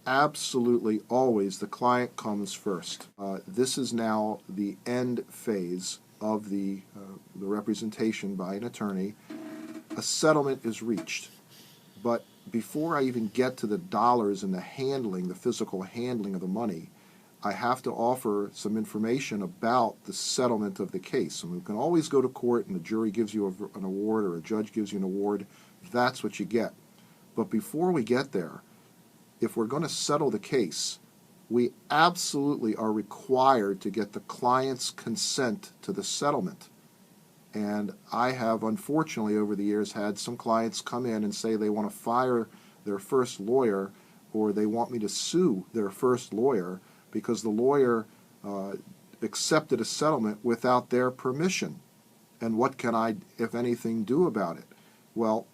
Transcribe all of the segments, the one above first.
absolutely always the client comes first. This is now the end phase of the representation by an attorney. A settlement is reached, but before I even get to the dollars and the handling, the physical handling of the money, I have to offer some information about the settlement of the case. And we can always go to court and the jury gives you an award or a judge gives you an award. That's what you get. But before we get there, if we're going to settle the case, we absolutely are required to get the client's consent to the settlement. And I have, unfortunately, over the years, had some clients come in and say they want to fire their first lawyer or they want me to sue their first lawyer because the lawyer accepted a settlement without their permission. And what can I, if anything, do about it? Well,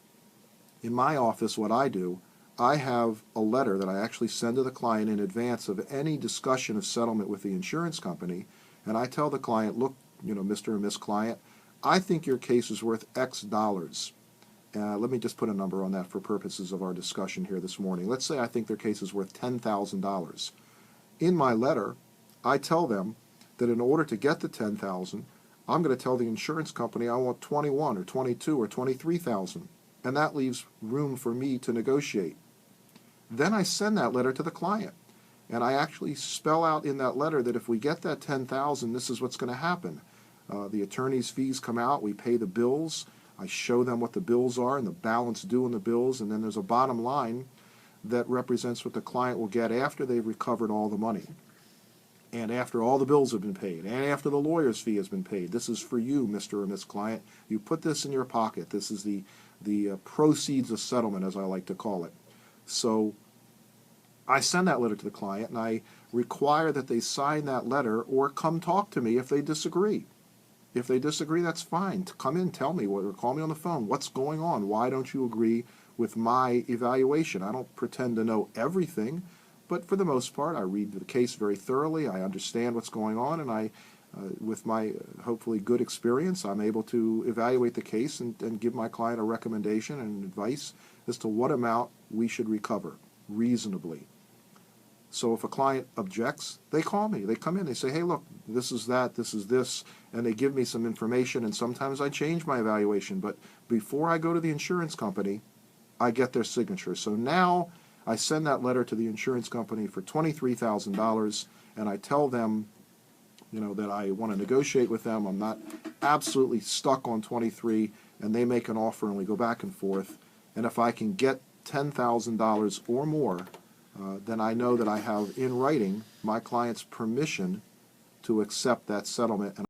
in my office, what I do, I have a letter that I actually send to the client in advance of any discussion of settlement with the insurance company, and I tell the client, look, Mr. and Miss Client, I think your case is worth X dollars. Let me just put a number on that for purposes of our discussion here this morning. Let's say I think their case is worth $10,000. In my letter, I tell them that in order to get the $10,000, I'm going to tell the insurance company I want $21,000 or $22,000 or $23,000, and that leaves room for me to negotiate. Then I send that letter to the client, and I actually spell out in that letter that if we get that $10,000, this is what's going to happen. The attorney's fees come out, we pay the bills, I show them what the bills are and the balance due in the bills, and then there's a bottom line that represents what the client will get after they've recovered all the money, and after all the bills have been paid, and after the lawyer's fee has been paid. This is for you, Mr. or Miss Client. You put this in your pocket. This is the proceeds of settlement, as I like to call it. So I send that letter to the client, and I require that they sign that letter or come talk to me if they disagree. If they disagree, that's fine. Come in, tell me, or call me on the phone. What's going on? Why don't you agree with my evaluation? I don't pretend to know everything, but for the most part, I read the case very thoroughly. I understand what's going on, and with my hopefully good experience, I'm able to evaluate the case and give my client a recommendation and advice as to what amount we should recover reasonably. So if a client objects, they call me. They come in, they say, hey, look, this is that, this is this, and they give me some information, and sometimes I change my evaluation. But before I go to the insurance company, I get their signature. So now I send that letter to the insurance company for $23,000, and I tell them, that I want to negotiate with them. I'm not absolutely stuck on 23, and they make an offer, and we go back and forth. And if I can get $10,000 or more, then I know that I have in writing my client's permission to accept that settlement. And